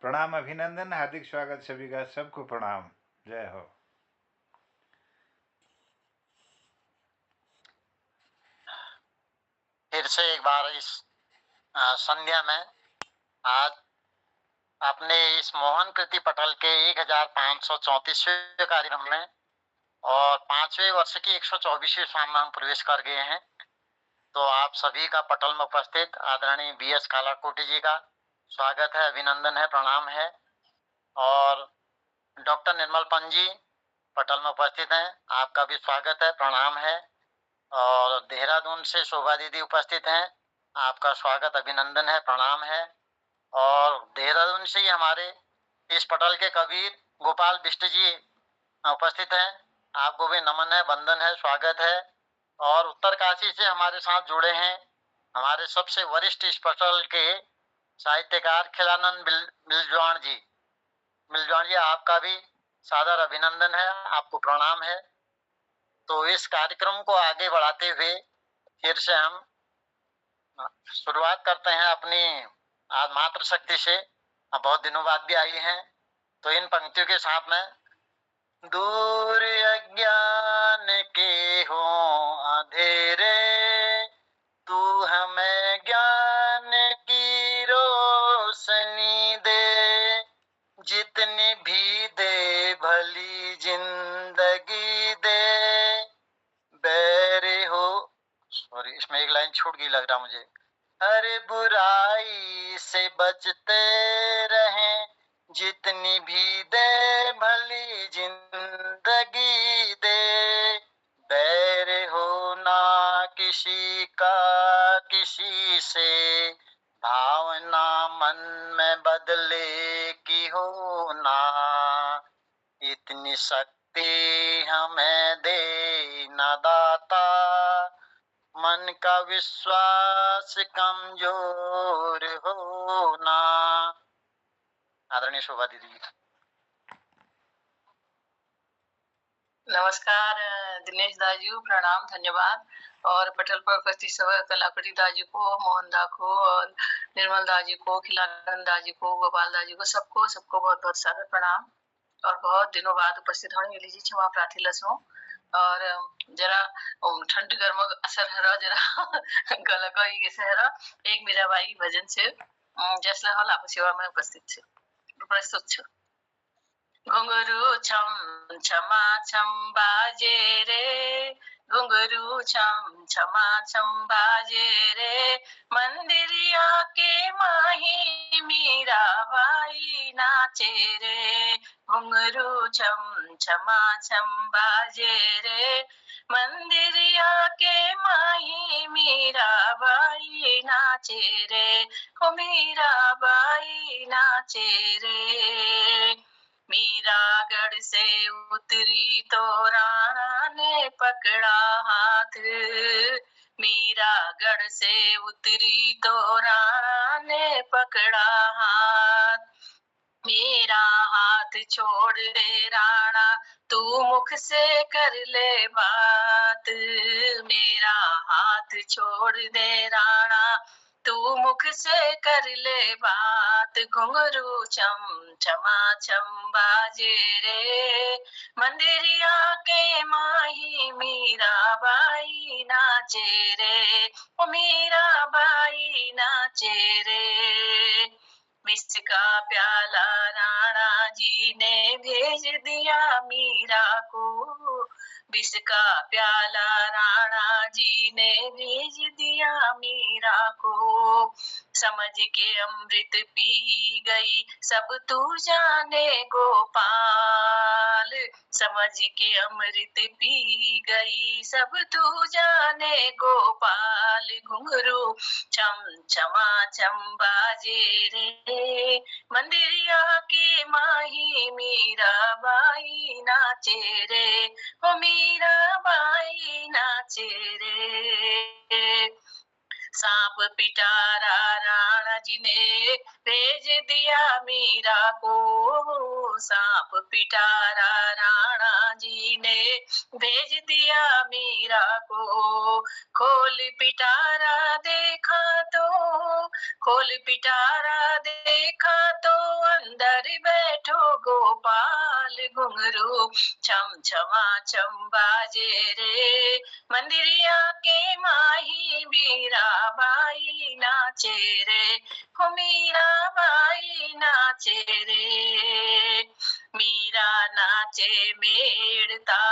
प्रणाम, अभिनंदन, हार्दिक स्वागत सभी का, सबको प्रणाम। जय हो। फिर से एक बार इस संध्या में आज अपने इस मोहन कृति पटल के 1534वें कार्यक्रम में और 5वें वर्ष की 124वीं शाम में हम प्रवेश कर गए हैं। तो आप सभी का पटल में उपस्थित आदरणीय BS कालाकोटी जी का स्वागत है, अभिनंदन है, प्रणाम है। और डॉक्टर निर्मल पंत जी पटल में उपस्थित हैं, आपका भी स्वागत है, प्रणाम है। और देहरादून से शोभा दीदी उपस्थित हैं, आपका स्वागत, अभिनंदन है, प्रणाम है। और देहरादून से ही हमारे इस पटल के कबीर गोपाल बिष्ट जी उपस्थित हैं, आपको भी नमन है, वंदन है, स्वागत है। और उत्तरकाशी से हमारे साथ जुड़े हैं हमारे सबसे वरिष्ठ इस पटल के साहित्यकार खिलानंद मिलजवान जी। मिलजवान जी, आपका भी सादर अभिनंदन है, आपको प्रणाम है। तो इस कार्यक्रम को आगे बढ़ाते हुए फिर से हम शुरुआत करते हैं अपनी आज मातृ शक्ति से। बहुत दिनों बाद भी आई हैं, तो इन पंक्तियों के साथ में दूर अज्ञान के हो अंधेरे, तू हमें ज्ञान की रोशनी दे, जितनी भी दे भली जिंदगी दे, बैर हो, सॉरी इसमें एक लाइन छूट गई लग रहा मुझे, हर बुराई से बचते रहें, जितनी भी दे भली जिंदगी दे, बैर हो ना किसी का किसी से, भावना मन में बदले की हो ना, इतनी शक्ति हमें दे न दाता, मन का विश्वास कमजोर होना। आदरणीय शोभा दीदी। नमस्कार दिनेश दाजू, प्रणाम, धन्यवाद। और पटल पर उपस्थित सब कलाकृति दाजू को, मोहन दा को, और निर्मल दाजू को, खिलानंद दाजू को, गोपाल दाजू को, सबको सबको बहुत बहुत सारा प्रणाम। और बहुत दिनों बाद उपस्थित होने के लिए क्षमा प्रार्थी लसों। और जरा ठंड गर्म असर हरा जरा गला का ये सहरा एक मेरा भाई भजन से जैसे हल आप सेवा में उपस्थित छे, प्रस्तुत छे। घुंघरू छम छमा छम बाजे रे, घुंघरू छम छमा छम बाजे रे, मंदिरिया के माही मीरा बाई नाचे रे, घुंघरू छम छमा छम बाजे रे, मंदिरिया के माही मीरा बाई नाचे रे, ओ मीरा बाई नाचे रे। मीरागढ़ से उतरी तो राणा ने पकड़ा हाथ, मीरागढ़ से उतरी तो राणा ने पकड़ा हाथ, मेरा हाथ छोड़ दे राणा, तू मुख से कर ले बात, मेरा हाथ छोड़ दे राणा, तू मुख से कर ले बात, घुंघरू छम छमा छम बाजे रे, मंदिरिया के माही मीरा बाई नाचे रे, ओ मीरा बाई नाचे रे। विष का प्याला राणा जी ने भेज दिया मीरा को, विष का प्याला राणा जी ने भेज दिया मीरा को, समझ के अमृत पी गई सब तू जाने गोपाल, समझ के अमृत पी गई सब तू जाने गोपाल, घुंघरू छम छमा छम बाजे रे, मंदिरिया की माही मीरा बाई नाचे रे, ओ मीरा बाई नाचे रे। सांप पिटारा राणा जी ने भेज दिया मीरा को, सांप पिटारा राणा जी ने भेज दिया मीरा को। खोल पिटारा देखा तो, खोल पिटारा देखा तो अंदर बैठो गोपाल, घुंघरू छम छमा छम बाजे रे, मंदिरिया के माही मीरा बाई नाचे रे, हो मीरा बाई नाचे रे। मीरा नाचे मेड़ता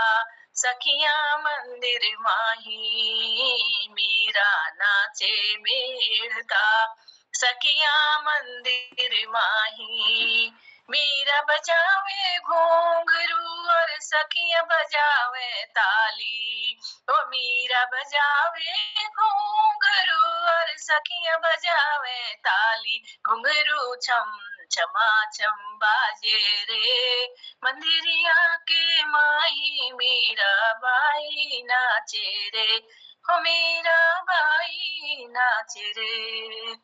सखिया मंदिर माही, मीरा नाचे मेड़ता सखिया मंदिर माही। मीरा बजावे घुंघरू और सखिया बजावे ताली, ओ मीरा बजावे घुंघरू और सखिया बजावे ताली, घुंघरू छम छमा छम बाजे रे, मंदिरिया के माही मीरा बाई नाचे रे, हो मीरा बाई नाचे रे।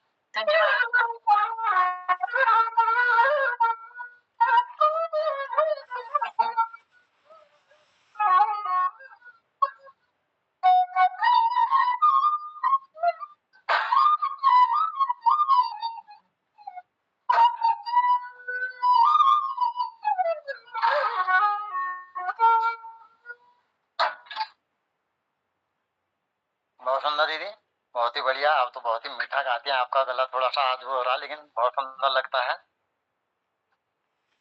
बहुत सुंदर दीदी, बहुत ही बढ़िया। आप तो बहुत ही मीठा गाती हैं। आपका गला थोड़ा सा आज हो रहा है, लेकिन बहुत सुंदर लगता है।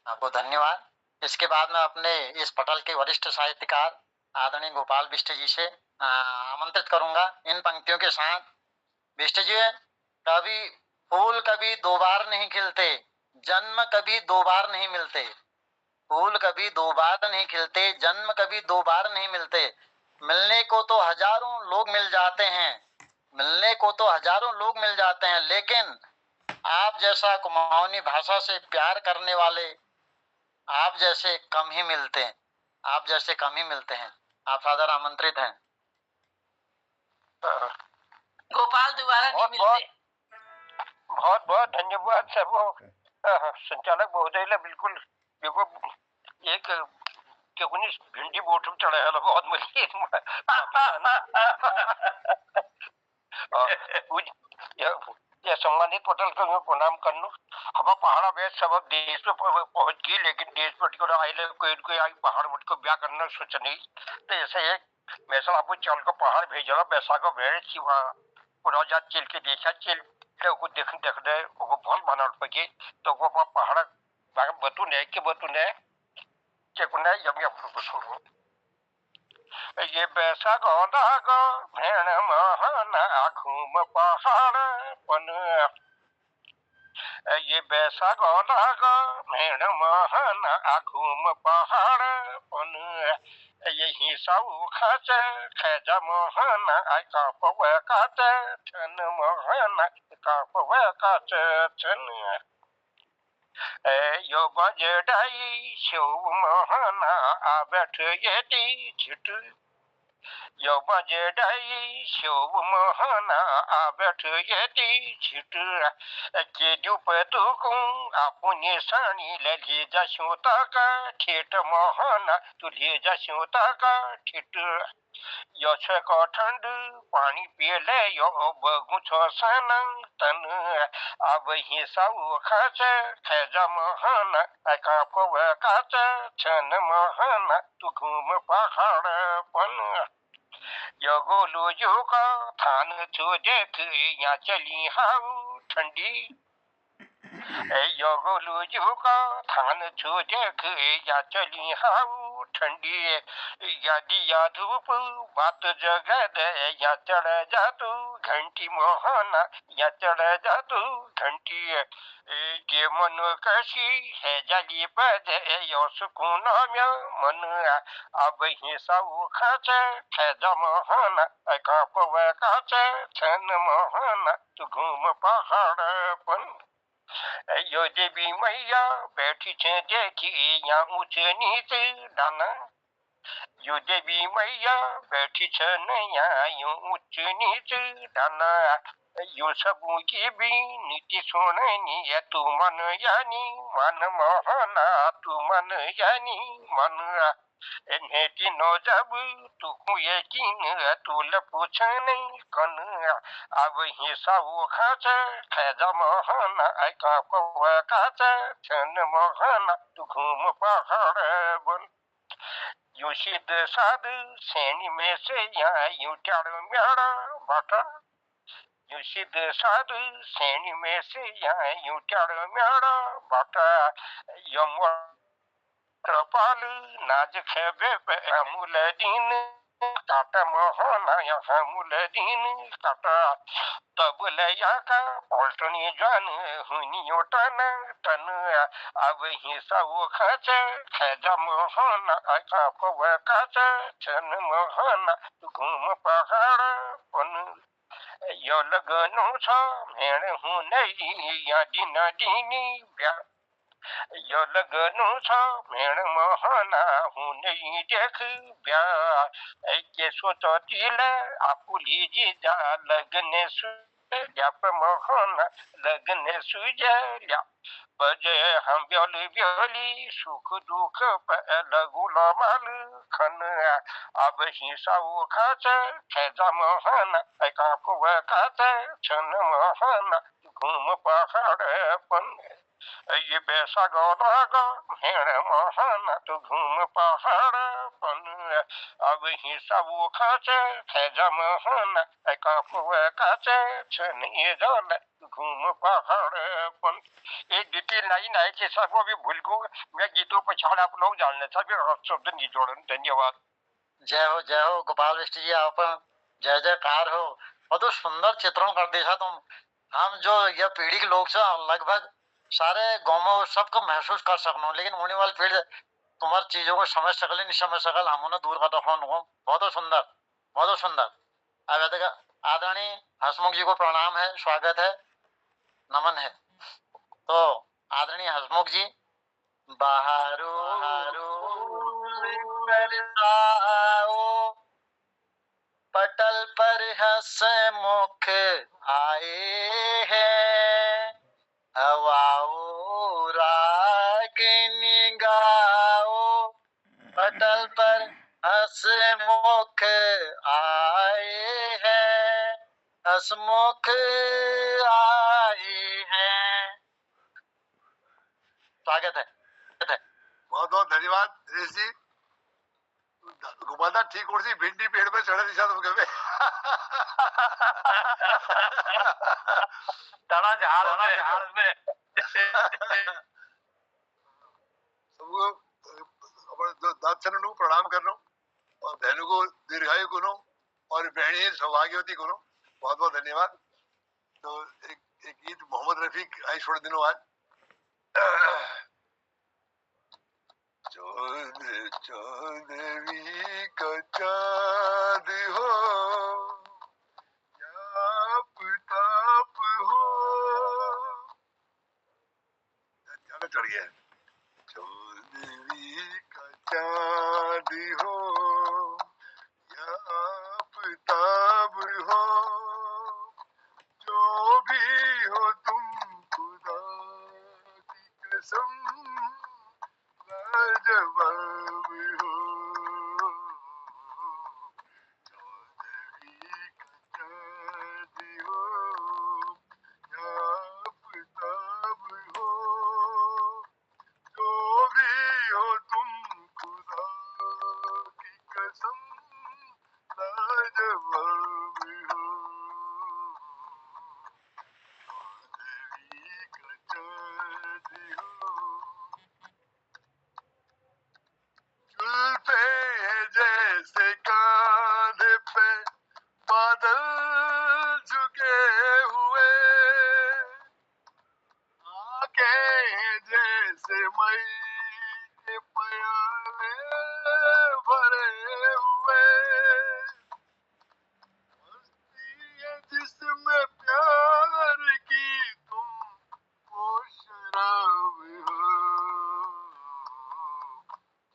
आपको धन्यवाद। इसके बाद मैं अपने इस पटल के वरिष्ठ साहित्यकार आदरणीय गोपाल बिष्ट जी से आमंत्रित करूंगा इन पंक्तियों के साथ। बिष्ट जी, कभी फूल कभी दो बार नहीं खिलते, जन्म कभी दो बार नहीं मिलते। फूल कभी दो बार नहीं खिलते, जन्म कभी दो बार नहीं मिलते। मिलने को तो हजारों लोग मिल जाते हैं, मिलने को तो हजारों लोग मिल जाते हैं, लेकिन आप जैसा कुमाऊनी भाषा से प्यार करने वाले आप जैसे कम ही मिलते हैं, आप जैसे कम ही मिलते हैं। आप सादर आमंत्रित हैं। गोपाल दोबारा नहीं मिलते। बहुत बहुत धन्यवाद सब संचालक महोदय। बिल्कुल देखो, एक कोणी भिंडी बोट चढ़ायला बहुत मजा या सम्मानित पटल को मैं प्रणाम करनू। हम पहाड़ा बेच सब देश में पहुंच गई, लेकिन देश में आए कोई आई पहाड़ मुझको ब्याह करना सोच नहीं। तो ऐसे एक मैसल आपको चल को पहाड़ भेजा बैसा को भेड़ शिवा पूरा जा चिल के देखा, चिल को देखने वो बहुत बना पके तो वो पहाड़ बतू ने चेकुने यम यम ये बैसा गोदा गो भेण महना घूम पहाड़ पन, ये बैसा गोदा गो भेण महना घूम पहाड़ पन, यही सब खच खैजा महना का पवे काच छन महना का पवे काच छन, यो बजडाई शिव महना आ बैठ ये झिट, यो बजडाई शिव महना आ बैठ ये झिट, के दुप तुकू अपने सानी ले जशोता का ठेठ महना तू ले जशोता का ठेठ, यो छको ठंड पानी पी ले यो बगु छो सन तन, अब ही सब खच खैजा महना का पवे काच छन महना तू घूम पहाड़ पन, यो गोलू जो का थान जो देख या चली हाउ ठंडी, यो गोलू जो का थान जो देख या चली हाउ ठंडी, या दिया धूप बात जगह दे या चढ़ जा तू घंटी मोहना, या चढ़ जा तू घंटी, के मन कशी है जली पद यो सुकून में मन, अब ही सब खच खैजा मोहना का पवे काच छन मोहना तू घूम पहाड़ पन, यो देवी मैया बैठी छे देखी या ऊंचे नीचे डाना, यो देवी मैया बैठी छ नया यूं ऊंच नीच डाना, यो सबू की भी नीति सुननी है तू मन यानी मन मोहना तू मन यानी मन नेति नो जब तू यकीन तुल पूछ नहीं कन अब हिस्सा वो खाच खैजा मोहन ऐका पवा काच छन मोहन तू घूम पहाड़ बन यो सिद्ध साध सैनी में से यहाँ यूं ट्याड़ म्याड़ा बाटा यो सिद्ध साधु सैनी में से यहाँ यूं ट्याड़ म्याड़ा बाटा यम कृपाल नाज खेबे पे अमूल दीन टाटा मोहना यहाँ मूल दीन टाटा तब लया का पलटनी जान हुनी ओटन तन अब हिस्सा वो खच खेजा मोहना अका पव काच छन मोहना घूम पहाड़ पन यो लगनु छ भेड़ हूँ नहीं या दिन दीनी ब्या यो लगनु छ भेड़ मोहना हूँ नहीं देख ब्या के सोचो तिल आपुली जी जा लगने सु ल्याप मोहना लगने सुजल्या बजे हम ब्योली ब्योली सुख दुख लगुल माल खन अब हिंसा वो खाच खेजा मोहना ऐका पुव काच छन मोहना घूम पहाड़ पन ये बैसा गौदागा भेड़ मोहना तो घूम पहाड़ पन अब हिंसा वो खाच खेजा मोहना ऐका पुव काच छन ये जल घूम पहाड़ पन एक डिटेल लाइन है कि सब वो भी भूल गो मैं गीतों पर छाड़ आप लोग जानने सभी शब्द निचोड़न धन्यवाद जय हो गोपाल विष्ट जी आप जय जयकार हो। और तो सुंदर चित्रण कर दिया तुम। हम जो यह पीढ़ी के लोग से लगभग सारे गाँव में सबको महसूस कर सकनो, लेकिन होने वाली पीढ़ी तुम्हारी चीजों को समझ सकल नहीं समझ सकल, हम उन्हें दूर करता फोन को। बहुत सुंदर बहुत सुंदर। अब आदरणीय हसमुख जी को प्रणाम है, स्वागत है, नमन है। तो आदरणीय हसमुख जी बाहरो पटल पर हसमुख आए हैं, हवाओ रागिनी गाओ। पटल पर हसमुख आए हैं, हसमुख आए हैं। स्वागत है। बहुत बहुत धन्यवाद दिनेश जी। घुमाता ठीक और सी भिंडी पेड़ में चढ़े दिशा तुम कभी तड़ा झाड़ में सबको दाक्षण को प्रणाम करना और बहनों को दीर्घायु को और बहनी सौभाग्यवती को बहुत बहुत धन्यवाद। तो एक गीत मोहम्मद रफीक आई छोड़ दिनों आज चांदवी का चाँद हो या ताप हो, ज़्यादा चढ़ गया। चांदवी का चाँद हो या ताप हो, जो भी हो तुम खुदा की कसम लाजवाब हो। चांदनी का चाँद हो या आफताब हो, जो भी हो तुम खुदा की कसम लाजवाब हो। चांदनी का चाँद हो जुल्फे जैसे कांधे पे बादल झुके हुए, आंखें जैसे मई के प्याले भरे हुए, मस्ती है जिसमें प्यार की तुम वो शराब हो।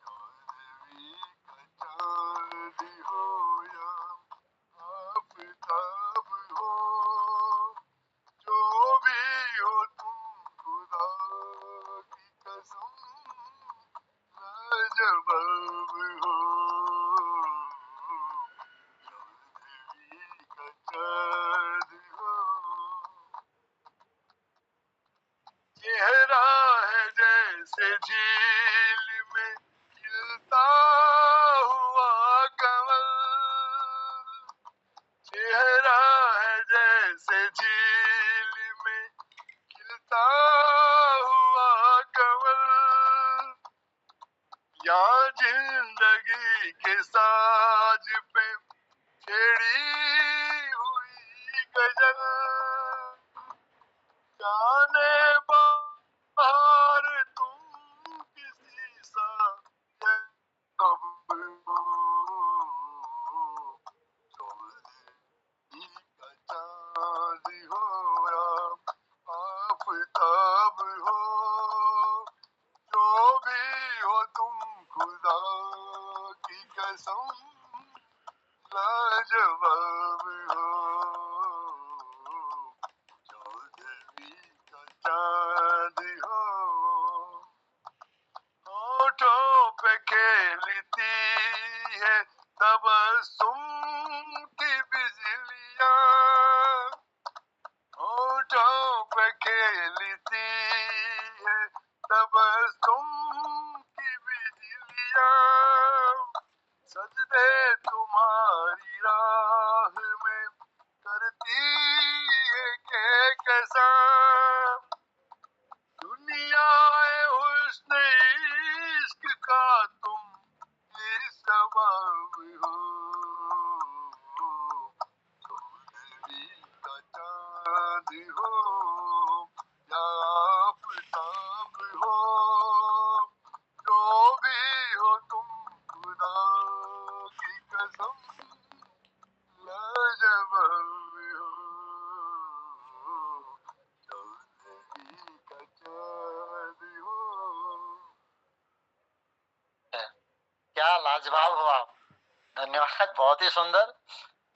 चांदनी का चाँद हो या आफताब हो, लाजवाब हो, चौदहवीं का चाँद हो, चेहरा है जैसे झील में खिलता हुआ कमल, चेहरा है जैसे झील में खिलता हुआ कमल, या जिंदगी के साज पे छेड़ी हुई गजल, जाने बाहर तुम किसी सा कब हो, चौदहवीं का चाँद हो या आफताब हो, जो भी हो तुम खुदा की कसम लाजवाब हो, चौदहवीं का चाँद हो, होठों पे खेलती है तबस्सुम की बिजलियाँ, होठों पे खेलती है तबस्सुम की बिजलियाँ, सजदे तुम्हारी राह में करती है के कैसा, दुनियाए हुस्न इश्क का तुम इस सबब हो, चौदहवीं का चाँद हो या आफताब हो, जो भी हो तुम खुदा की कसम लाजवाब हो, चौदहवीं का चाँद हो। क्या लाजवाब हो आप, धन्यवाद, बहुत ही सुंदर।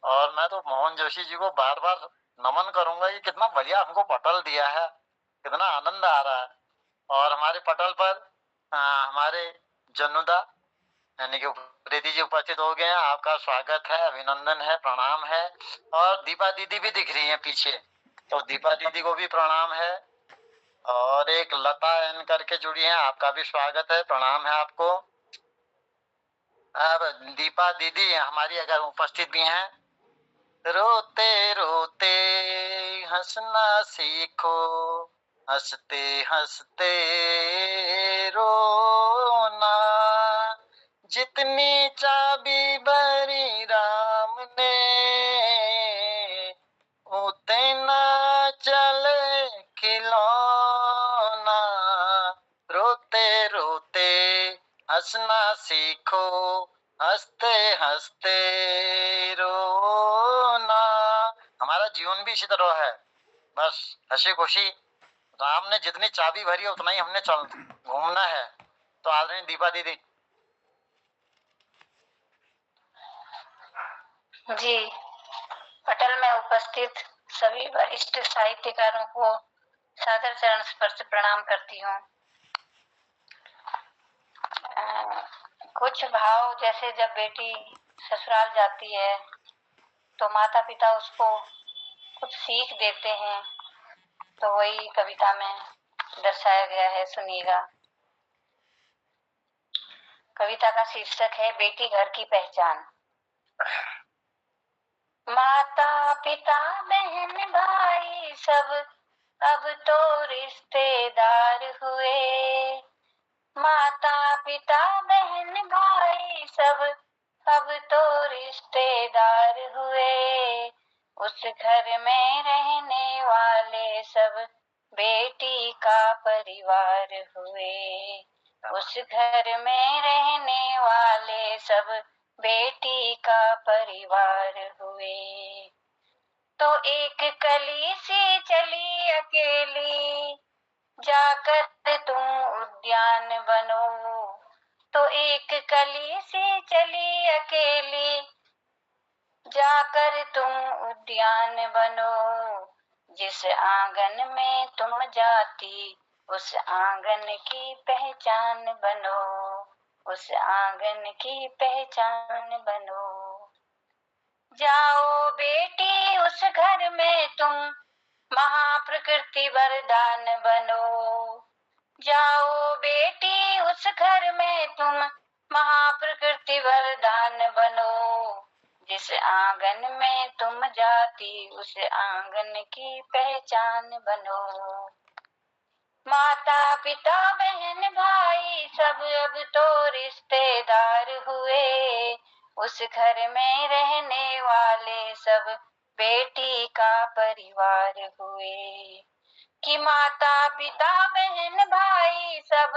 और मैं तो मोहन जोशी जी को बार बार नमन करूंगा, ये कितना बढ़िया हमको पटल दिया है, कितना आनंद आ रहा है। और हमारे पटल पर हमारे जन्नुदा यानी कि प्रीति जी उपस्थित हो गए हैं, आपका स्वागत है, अभिनंदन है, प्रणाम है। और दीपा दीदी भी दिख रही हैं पीछे, तो दीपा दीदी को भी प्रणाम है। और एक लता एन करके जुड़ी हैं, आपका भी स्वागत है, प्रणाम है आपको। अब दीपा दीदी हमारी अगर उपस्थित भी हैं, रोते रोते हंसना सीखो, हंसते हंसते रोना, जितनी चाबी भरी राम ने उतना चले खिलौना, रोते रोते हंसना सीखो, हंसते हंसते रोना। हमारा जीवन भी इसी तरह है, बस हंसी खुशी, राम ने जितनी चाबी भरी है उतना ही हमने चल घूमना है। तो आदरणीय दीपा दीदी। जी, पटल में उपस्थित सभी वरिष्ठ साहित्यकारों को सादर चरण स्पर्श प्रणाम करती हूँ। कुछ भाव जैसे जब बेटी ससुराल जाती है तो माता पिता उसको कुछ सीख देते हैं, तो वही कविता में दर्शाया गया है, सुनिएगा। कविता का शीर्षक है बेटी घर की पहचान। माता पिता बहन भाई सब अब तो रिश्तेदार हुए, माता पिता बहन भाई सब अब तो रिश्तेदार हुए, उस घर में रहने वाले सब बेटी का परिवार हुए, उस घर में रहने वाले सब बेटी का परिवार हुए। तो एक कली सी चली अकेली, जाकर तुम उद्यान बनो, तो एक कली सी चली अकेली, जाकर तुम उद्यान बनो, जिस आंगन में तुम जाती उस आंगन की पहचान बनो, उस आंगन की पहचान बनो। जाओ बेटी उस घर में तुम, महाप्रकृति वरदान बनो। जाओ बेटी उस घर में तुम, महाप्रकृति वरदान बनो। जिस आंगन में तुम जाती उस आंगन की पहचान बनो। माता पिता बहन भाई सब अब तो रिश्तेदार हुए, उस घर में रहने वाले सब बेटी का परिवार हुए। कि माता पिता बहन भाई सब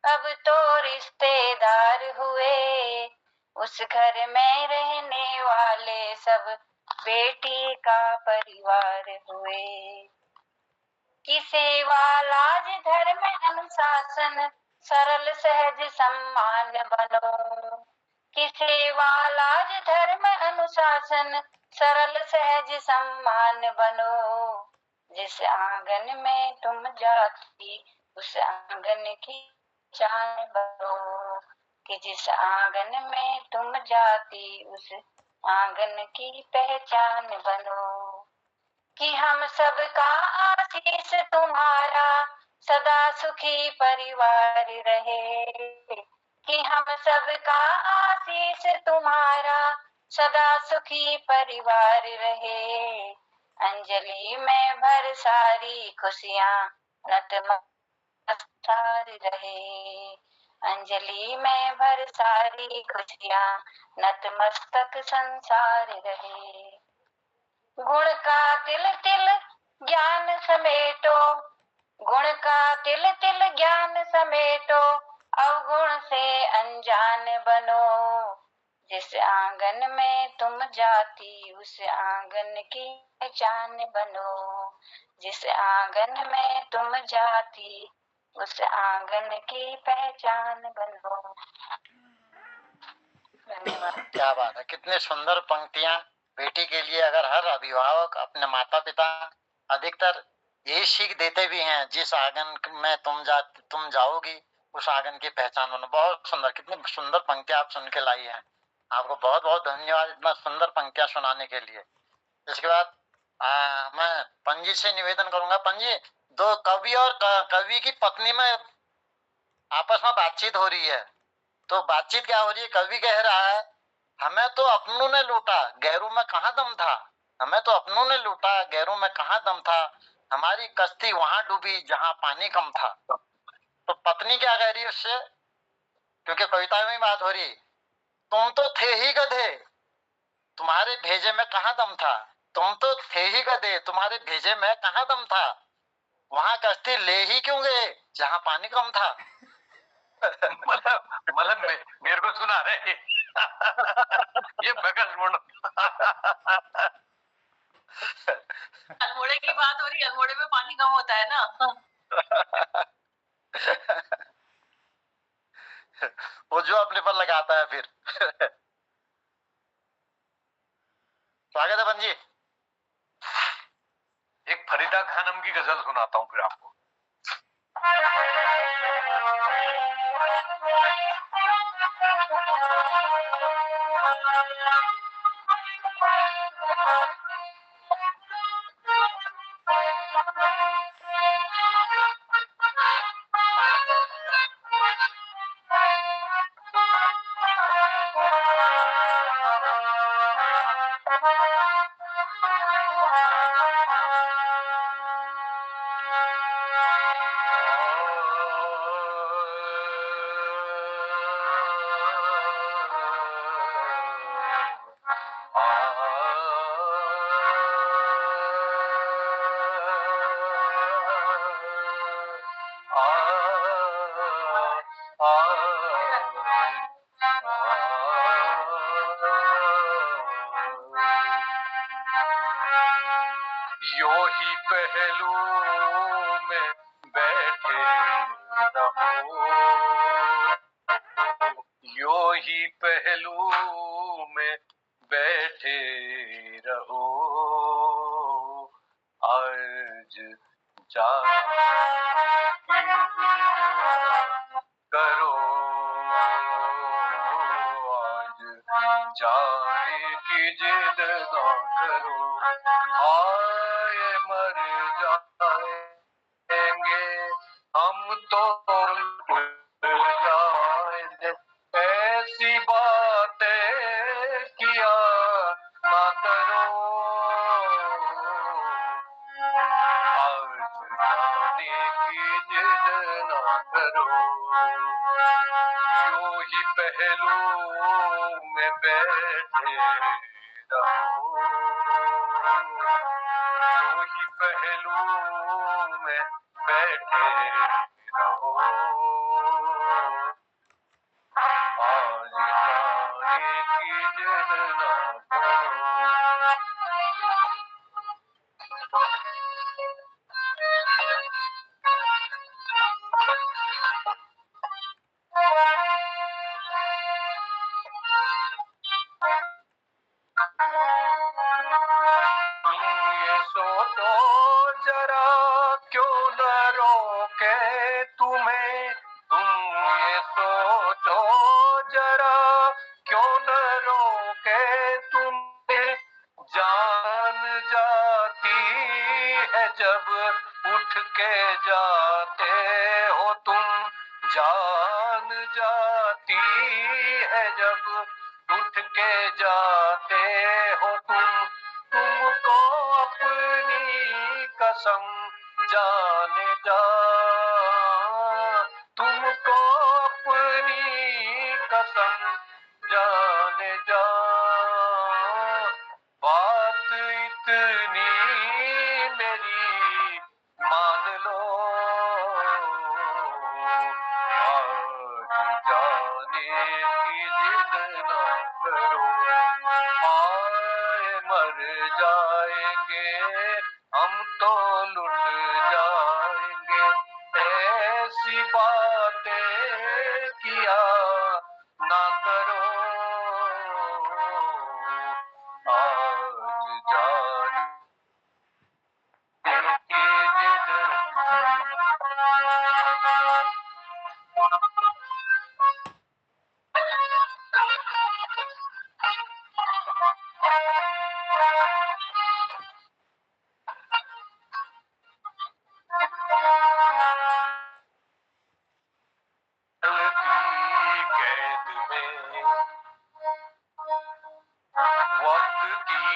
अब तो रिश्तेदार हुए, उस घर में रहने वाले सब बेटी का परिवार हुए। कि सेवा लाज धर्म अनुशासन सरल सहज सम्मान बनो। कि सेवा लाज धर्म अनुशासन सरल सहज सम्मान बनो। जिस आंगन में तुम जाती उस आंगन की पहचान बनो। कि जिस आंगन में तुम जाती उस आंगन की पहचान बनो। कि हम सबका आशीष तुम्हारा सदा सुखी परिवार रहे। कि हम सबका आशीष तुम्हारा सदा सुखी परिवार रहे। अंजलि में भर सारी खुशियाँ नतमस्तक रहे। अंजलि में भर सारी खुशियाँ नतमस्तक संसार रहे। गुण का तिल तिल ज्ञान समेटो, गुण का तिल तिल ज्ञान समेटो, अवगुण से अनजान बनो। जिस आंगन में तुम जाती उस आंगन की पहचान बनो। जिस आंगन में तुम जाती उस आंगन की पहचान बनो। धन्यवाद। क्या बात है, कितने सुंदर पंक्तियां बेटी के लिए। अगर हर अभिभावक अपने माता पिता अधिकतर यही सीख देते भी हैं, जिस आंगन में तुम जाओगी उस आंगन की पहचान बनो। बहुत सुंदर, कितनी सुंदर पंक्तियां आप सुन के लाई हैं। आपको बहुत बहुत धन्यवाद इतना सुंदर पंक्तियां सुनाने के लिए। इसके बाद मैं पंजी से निवेदन करूंगा। पंजी, दो कवि और कवि की पत्नी में आपस में बातचीत हो रही है। तो बातचीत क्या हो रही है? कवि कह रहा है, हमें तो अपनों ने लूटा, गैरों में कहाँ दम था। हमें तो अपनों ने लूटा, गैरों में कहाँ दम था। हमारी कश्ती वहां डूबी जहां पानी कम था। तो पत्नी क्या कह रही है उससे, क्योंकि कविता में बात हो रही, तुम तो थे ही गधे, तुम्हारे भेजे में कहाँ दम था। तुम तो थे ही गधे, तुम्हारे भेजे में कहाँ दम था। वहां कश्ती ले ही क्यों गए जहां पानी कम था। मतलब मेरे को सुना रहे ये बकस मुंड। अल्मोड़े की बात हो रही है, अल्मोड़े में पानी कम होता है ना। वो जो अपने पर लगाता है फिर। स्वागत है पंजी। एक फरीदा खानम की गजल सुनाता हूँ फिर आपको। यो ही पहलू में बैठे रहो, यो ही पहलू में बैठे रहो, अर्ज जाके करो। जिद ना करो, हाय मर जाएंगे हम तो लुट जाएंगे, ऐसी बातें किया ना करो, आज जाने की जिद ना करो, यूं ही पहलू में बैठे रहो, यूं ही पहलू में बैठे रहो, आज जाने की जिद ना करो। ये सोचो जरा क्यों न रोके तुम्हें, तुम ये सोचो जरा क्यों न रोके तुम्हें, जान जाती है जब उठ के जाते हो तुम, जान जाती है जब उठ के जाते हो तुमको अपनी कसम जाने जा, तुमको अपनी कसम जाने जा, बात इतनी मेरी मान लो, आज जाने की जिद ना करो, हाय मर जाएंगे हम तो लुट जाएंगे, ऐसी बातें किया ना करो, आज जाने की जिद कैद में, वक्त की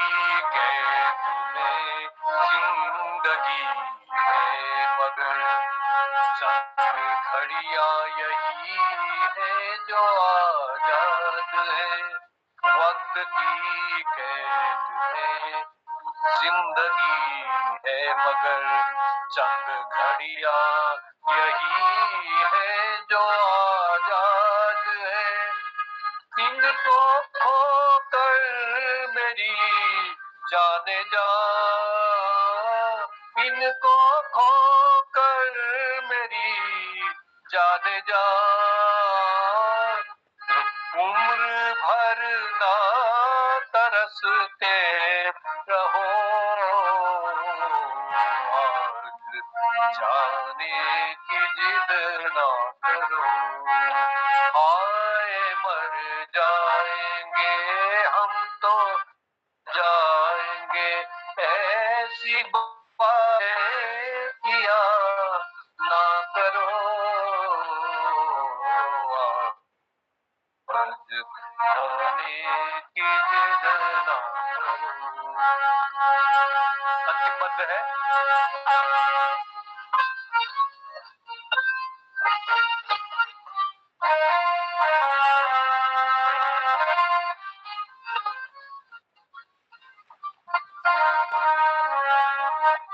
कैद में जिंदगी है मगर चंद घड़ियां यही है जो आजाद है, वक्त की कैद में जिंदगी है मगर चंद घड़ियां यही है जो आजाद है, इनको खोकर मेरी जाने जा, इनको खोकर मेरी जाने जा, उम्र भर ना तरसते रहो, आज जाने की जिद ना करो, हाय मर जाएंगे हम तो जाएंगे, ऐसी बातें किया ना करो, आज जाने की जिद ना करो। अंतिम बंद है,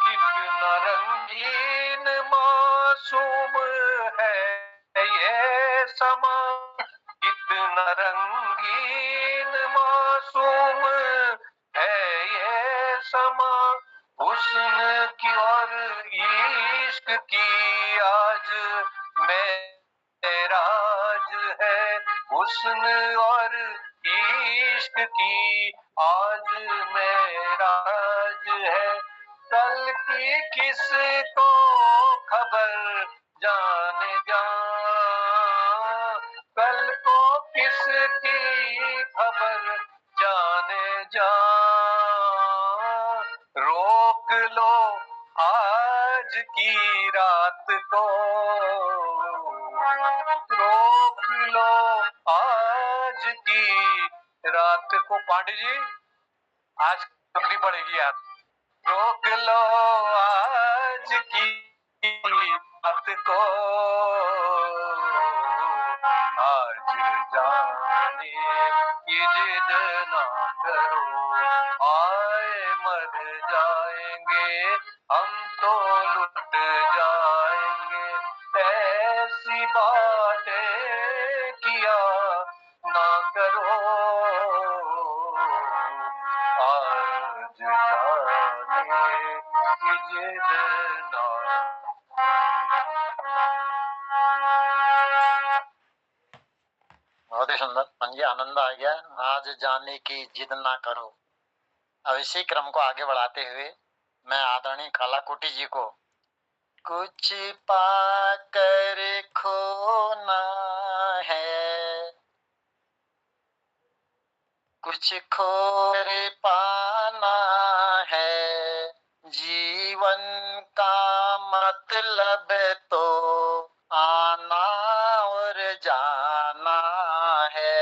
कितना रंगीन मासूम है ये समा, कितना रंगीन मासूम है ये समा, हुस्न की और इश्क की आज मेराज है, हुस्न और इश्क की आज मेराज है, कल की किसको खबर जाने जा, कल को किसकी खबर जाने जा, आज की रात को रोक लो, आज की रात को। पांडे जी आज रोकनी पड़ेगी यार, रोक लो आज की बात को, आज जाने की जिद ना करो, आए मर जाएंगे हम तो लुट जाएंगे, ऐसी बातें किया ना करो, आज जाने की जिद ना। बहुत ही सुंदर पंजी, आनंद आ गया। आज जाने की जिद ना करो। अब इसी क्रम को आगे बढ़ाते हुए मैं आदरणीय कालाकोटी जी को कुछ पाकर खोना है, कुछ खोकर पाना है, जीवन का मतलब तो आना और जाना है,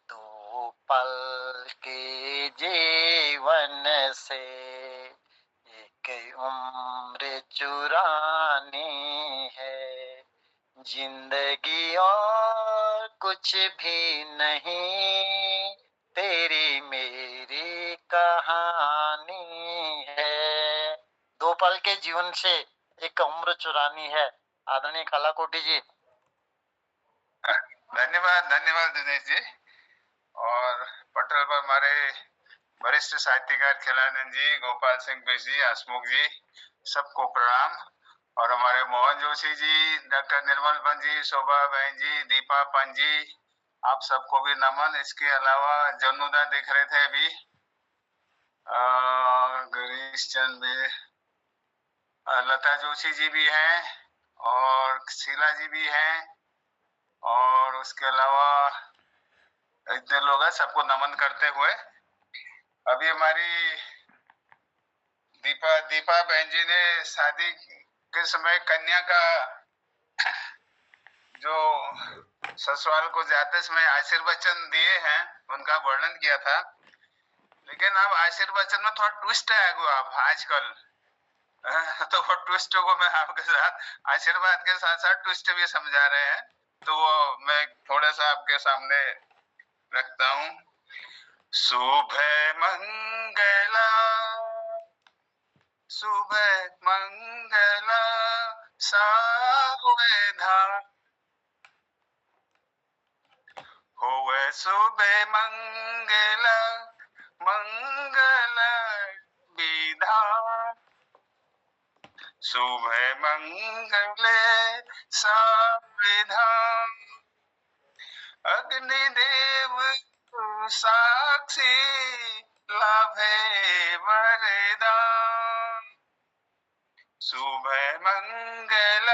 दो पल के जीवन से एक उम्र चुरानी है, जिंदगी और कुछ भी नहीं, तेरी मेरी कहानी है, दो पल के जीवन से एक उम्र चुरानी है। आदरणीय कालाकोटी जी। धन्यवाद धन्यवाद दिनेश जी। और पटल पर हमारे वरिष्ठ साहित्यकार खिलानंद जी, गोपाल सिंह बिश जी, हसमुख जी, सबको प्रणाम। और हमारे मोहन जोशी जी, डॉक्टर निर्मल पंत जी, शोभा बहन जी, दीपा पंत जी, आप सबको भी नमन। इसके अलावा जनुदा दिख रहे थे अभी, गिरीश चंद भी, लता जोशी जी भी हैं और शीला जी भी हैं, और उसके अलावा इतने लोग हैं, सबको नमन करते हुए अभी हमारी दीपा बहन जी ने शादी के समय कन्या का जो ससुराल को जाते समय आशीर्वचन दिए हैं उनका वर्णन किया था, लेकिन अब आशीर्वचन में थोड़ा ट्विस्ट है अब आजकल, तो वो ट्विस्ट को मैं आपके साथ आशीर्वाद के साथ साथ ट्विस्ट भी समझा रहे हैं, तो वो मैं थोड़ा सा आपके सामने रखता हूँ। सुबह मंगला, सुबह मंगला सावधान, होवे सुबह मंगला मंगल विधान, सुबह मंगले सावधान, अग्निदेव साक्षी लाभे वरदान, सुबह मंगल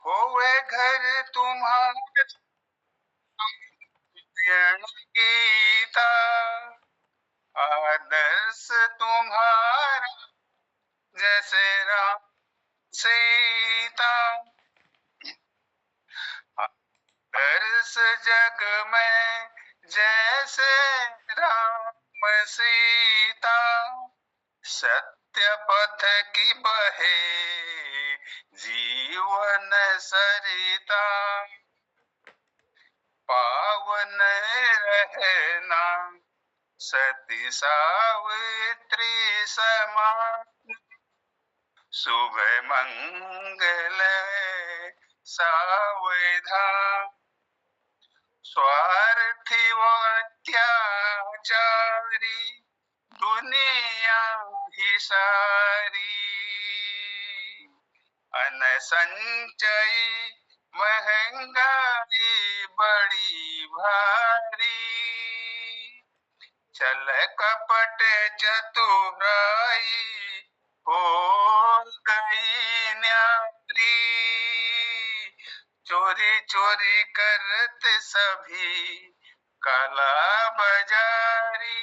होवे घर तुम्हारे गीता, आदर्श तुम्हारा जैसे राम सीता, आदर्श जग में जैसे राम सीता, सत्य पथ की बहे जीवन सरिता, पावन रहना सती सावित्री समान, सुबह मंगल सावधान, स्वार्थी व अत्याचारी दुनिया ही सारी, अनसंचयी महंगाई बड़ी भारी, छल कपट चतुराई हो गई न्यारी, चोरी चोरी करते सभी काला बाजारी,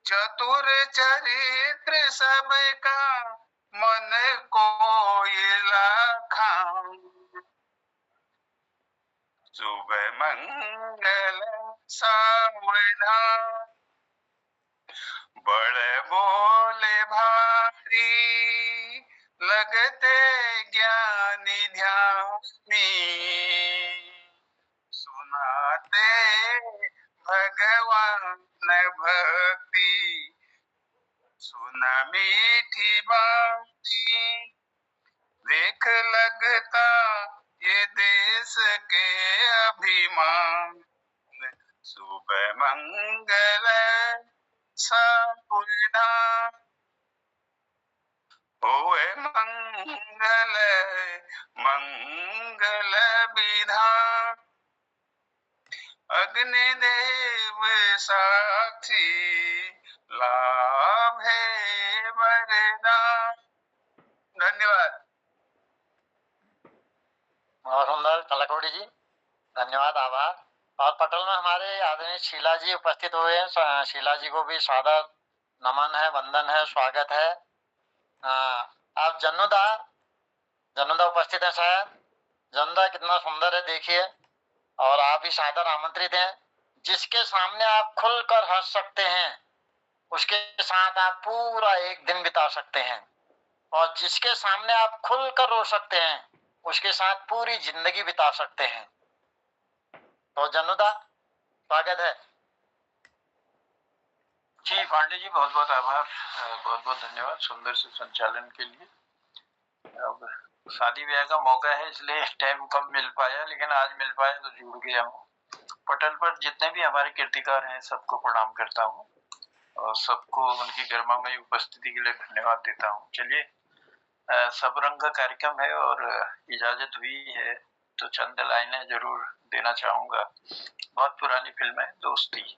चतुर चरित्र सबका मन कोयला खाऊं। शुभ मंगल सावधान, बड़े बोले भारी, लगते ज्ञानी ध्यानी, सुनाते भगवान भक्ति, सुन मीठी बाती, देख लगता ये देश के अभिमान। शुभ मंगल सावधान, होए मंगल मंगल विधान। अग्निदेव साक्षी, लाभ है वरदान। धन्यवाद। बहुत सुंदर कलाकोटी जी, धन्यवाद, आभार। और पटल में हमारे आदरणीय शीला जी उपस्थित हुए हैं। शीला जी को भी सादर नमन है, वंदन है, स्वागत है। आप जन्नुदा उपस्थित है शायद। जन्नुदा कितना सुंदर है देखिए, और आप ही सादर आमंत्रित हैं। जिसके सामने आप खुलकर हंस सकते हैं उसके साथ आप पूरा एक दिन बिता सकते हैं, और जिसके सामने आप खुलकर रो सकते हैं उसके साथ पूरी जिंदगी बिता सकते हैं। तो जन्नुदा, स्वागत है। जी पांडे जी, बहुत बहुत आभार, बहुत बहुत धन्यवाद सुंदर से संचालन के लिए। अब शादी ब्याह का मौका है इसलिए टाइम कम मिल पाया, लेकिन आज मिल पाया तो जुड़ गया हूँ। पटल पर जितने भी हमारे कीर्तिकार हैं सबको प्रणाम करता हूँ और सबको उनकी गर्मामयी उपस्थिति के लिए धन्यवाद देता हूँ। चलिए, सब रंग का कार्यक्रम है और इजाजत हुई है तो चंद लाइनें जरूर देना चाहूंगा। बहुत पुरानी फिल्म है दोस्ती,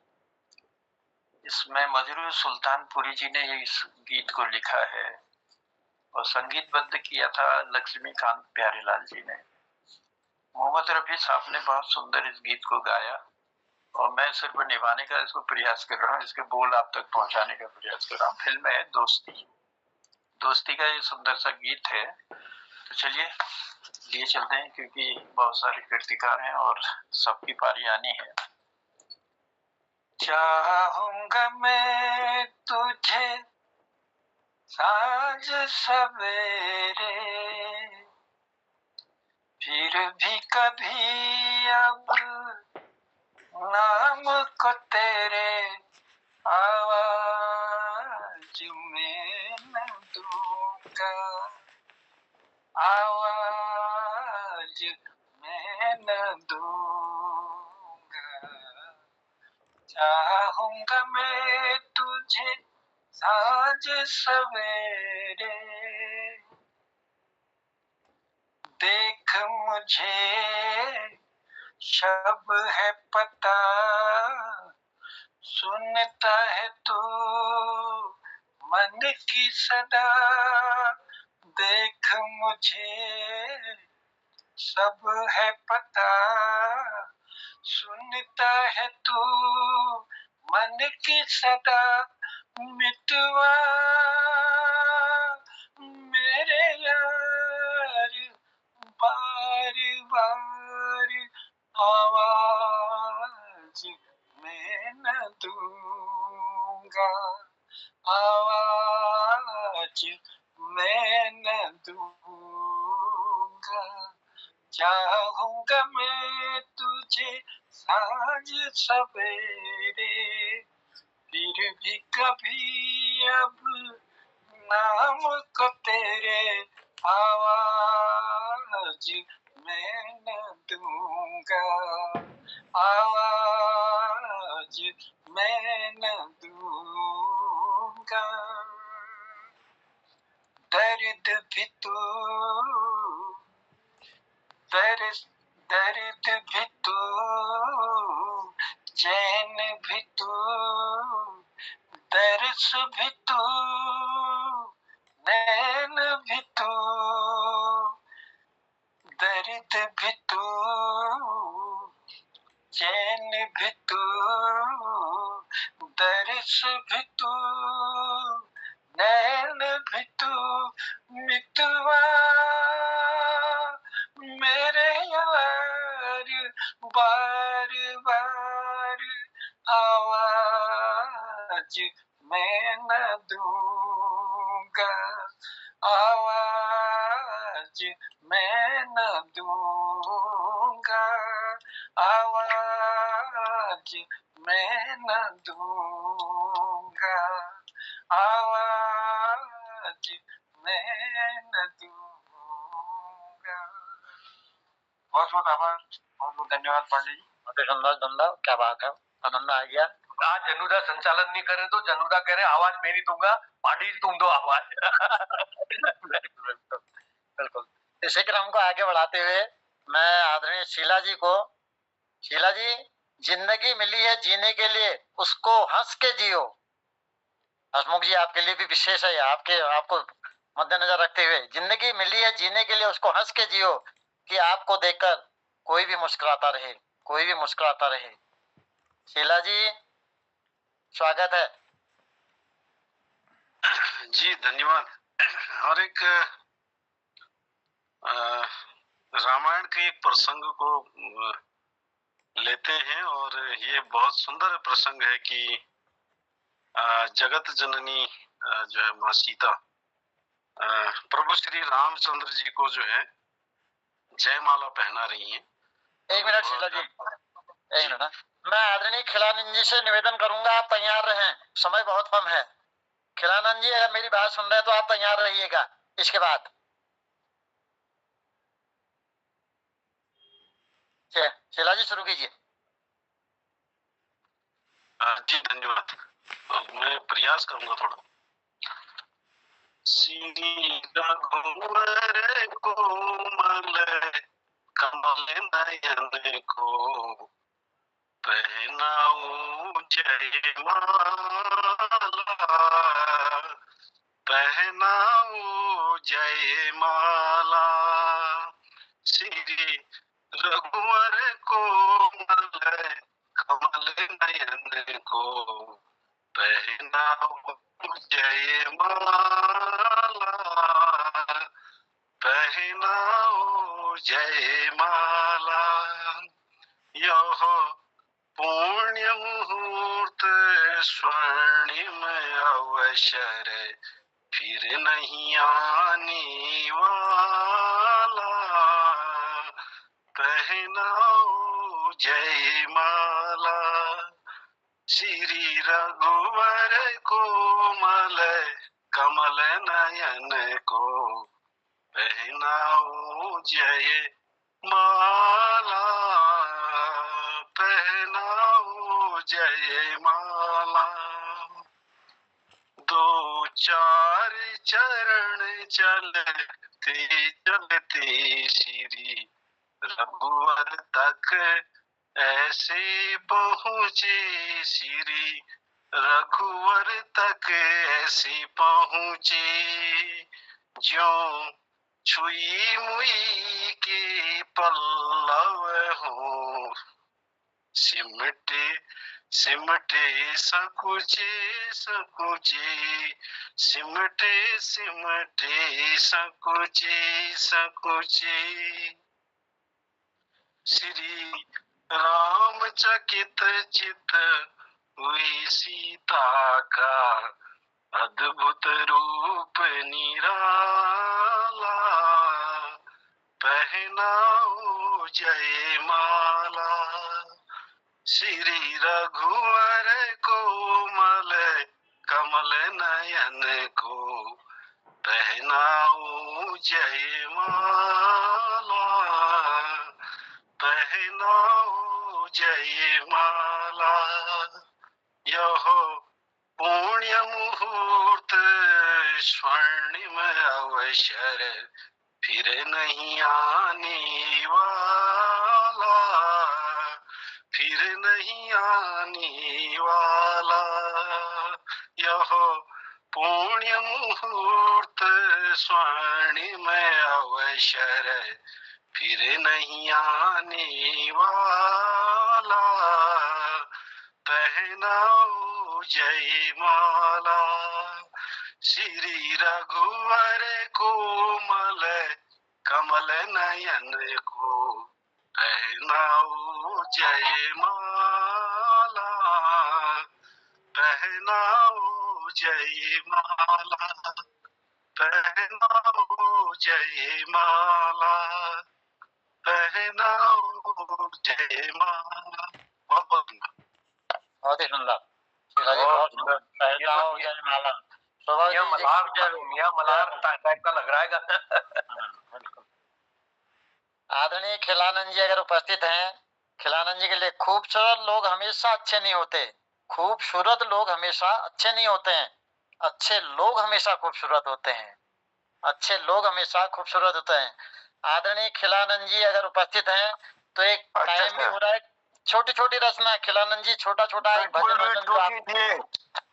इसमें मजरूर सुल्तानपुरी जी ने इस गीत को लिखा है और संगीतबद्ध किया था लक्ष्मीकांत प्यारेलाल जी ने। मोहम्मद रफी साहब ने बहुत सुंदर इस गीत को गाया और मैं सिर्फ निभाने का इसको प्रयास कर रहा हूँ, इसके बोल आप तक पहुंचाने का प्रयास कर रहा हूँ। फिल्म है दोस्ती, दोस्ती का ये सुंदर सा गीत है। तो चलिए लिए चलते हैं, क्योंकि बहुत सारे कीर्तिकार हैं और सबकी पारी आनी है। चाहूंगा मैं तुझे साँझ सवेरे, फिर भी कभी अब नाम को तेरे आवाज में न दूंगा, आवाज में न दूंगा। चाहूंगा मैं तुझे साँझ सवेरे, देख मुझे शब है पता, सुनता है तू मन की सदा। देख मुझे सब है पता, सुनता है तू मन की सदा। मितवा मेरे यार, बार बार आवाज मैं न दूंगा, आवाज मैं न दूंगा। चाहूंगा मैं तुझे साँझ सवेरे, फिर भी कभी अब नाम को तेरे आवाज मैं न दूंगा, आवाज मैं न दूंगा। दर्द भी तू, दर्द भी तू, चैन भी तू, दर्द भी तू, नैन भी तू, दर्द भी तू, चैन भी तू, दर्द केस भी तू नैन भी तू मितवा मेरे यार बार बार आवाज मैं न दूंगा आवाज मैं न दूंगा आवाज मैं न दूंगा आवाज मैं न दूंगा। बहुत बहुत आभार, बहुत बहुत धन्यवाद पांडे जी। सुंदर सुंदर, क्या बात है, आनंद आ गया। आज जनुदा संचालन नहीं करे तो जनुदा कह रहे आवाज मैं नहीं दूंगा, पांडे जी तुम दो आवाज। बिल्कुल बिल्कुल। इसी क्रम को आगे बढ़ाते हुए मैं आदरणीय शीला जी को, शीला जी, जिंदगी मिली है जीने के लिए उसको हंस के जियो। हसमुख जी आपके लिए भी विशेष है, आपको मद्देनजर रखते हुए, जिंदगी मिली है जीने के लिए उसको हंस के जियो कि आपको देखकर कोई भी मुस्कुराता रहे, कोई भी मुस्कुराता रहे। शीला जी स्वागत है जी, धन्यवाद। और एक रामायण के एक प्रसंग को लेते हैं और ये बहुत सुंदर प्रसंग है कि जगत जननी जो है माँ सीता प्रभु श्री रामचंद्र जी को जो है जयमाला पहना रही हैं। एक मिनट शीला जी, एक मिनट। मैं आदरणीय खिलानंद जी से निवेदन करूंगा आप तैयार रहें, समय बहुत कम है। खिलानंद जी अगर मेरी बात सुन रहे हैं तो आप तैयार रहिएगा। इसके बाद शीला जी शुरू कीजिए। जी धन्यवाद। मैं प्रयास करूंगा थोड़ा। श्री रघुवर कोमल कमल नयन को पहनाऊं जयमाला, पहनाऊं जयमाला। श्री रघुवर कोमल कमल नयन को पहनाऊं जयमाला, पहनाऊं जयमाला। यह पुण्य मुहूर्त स्वर्णिम अवसर फिर नहीं आने वाला, पहनाओ जयमाला। श्री रघुवर कोमल कमल नयन को पहनाओ जयमाला, पहनाओ जयमाला। दो चार चरण चलते चलते श्री रघुवर तक ऐसे पहुँचे, श्री रघुवर तक ऐसे पहुँचे ज्यों छुई मुई के पल्लव हो, सिमटे सिमटे सकुचे सकुचे, सिमटे सिमटे सकुचे सकुचे। श्री राम चकित चित हुई सीता का अद्भुत रूप निराला, पहनाओ जयमाला। श्री रघुवर कोमल कमल नयन को पहनाओ जयमाला, पहनाओ जयमाला। यह पुण्य मुहूर्त स्वर्णिम अवसर फिर नहीं आने वाला, फिर नहीं आने वाला। यह पुण्य मुहूर्त स्वर्णिम अवसर फिर नहीं आने वाला, पहनाओ जय माला श्री रघुवर कोमल कमल नयन को पहनाओ जय माला पहनाओ जय माला पहनाओ जय माला पहनाओ जय माला। बहुत बहुत बहुत ही सुंदर शिला जी, बहुत सुंदर। पहनाओ जय माला। शोभा जी, मियां मल्हार टाइप का लग रहा है बिल्कुल। आदरणीय खिलानंद जी अगर उपस्थित हैं, खिलानंद जी के लिए खूबसूरत लोग हमेशा अच्छे नहीं होते, खूबसूरत लोग हमेशा अच्छे नहीं होते हैं, अच्छे लोग हमेशा खूबसूरत होते हैं, अच्छे लोग हमेशा खूबसूरत होते हैं। आदरणीय खिलानंद जी अगर उपस्थित हैं तो एक टाइम भी हो रहा है, छोटी छोटी रचना खिलानंद जी, छोटा छोटा एक भजन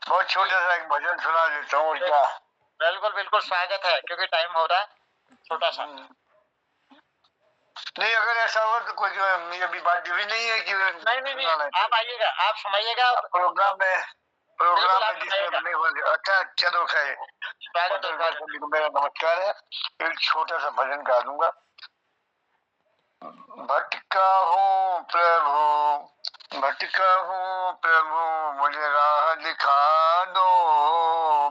बहुत छोटा सा एक भजन सुना देता हूँ क्या? बिल्कुल बिल्कुल स्वागत है, क्योंकि टाइम हो रहा है, छोटा सा। नहीं, अगर ऐसा हो तो कोई अभी बात जरूरी नहीं है कि नहीं आप आइएगा, आप सुनाइएगा प्रोग्राम में सुनाइएगा। नहीं होंगे। अच्छा चलो खैर, मेरा नमस्कार है। एक छोटा सा भजन गा दूंगा। भटका हूँ प्रभु, भटका हूँ प्रभु, मुझे राह दिखा दो।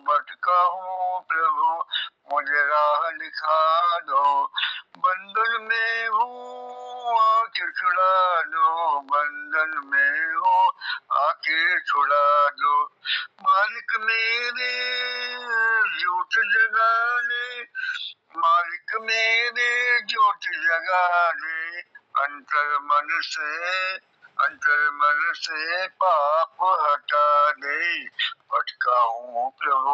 भटका हूँ प्रभु, मुझे राह दिखा दो। बंधन में हूँ आके छुड़ा दो, बंधन में हूँ आके छुड़ा दो। मालिक मेरे जोत जगा ले, मालिक मेरे जोत जगा ले। अंतर मन से पाप हटा दे। भटका हूँ प्रभु,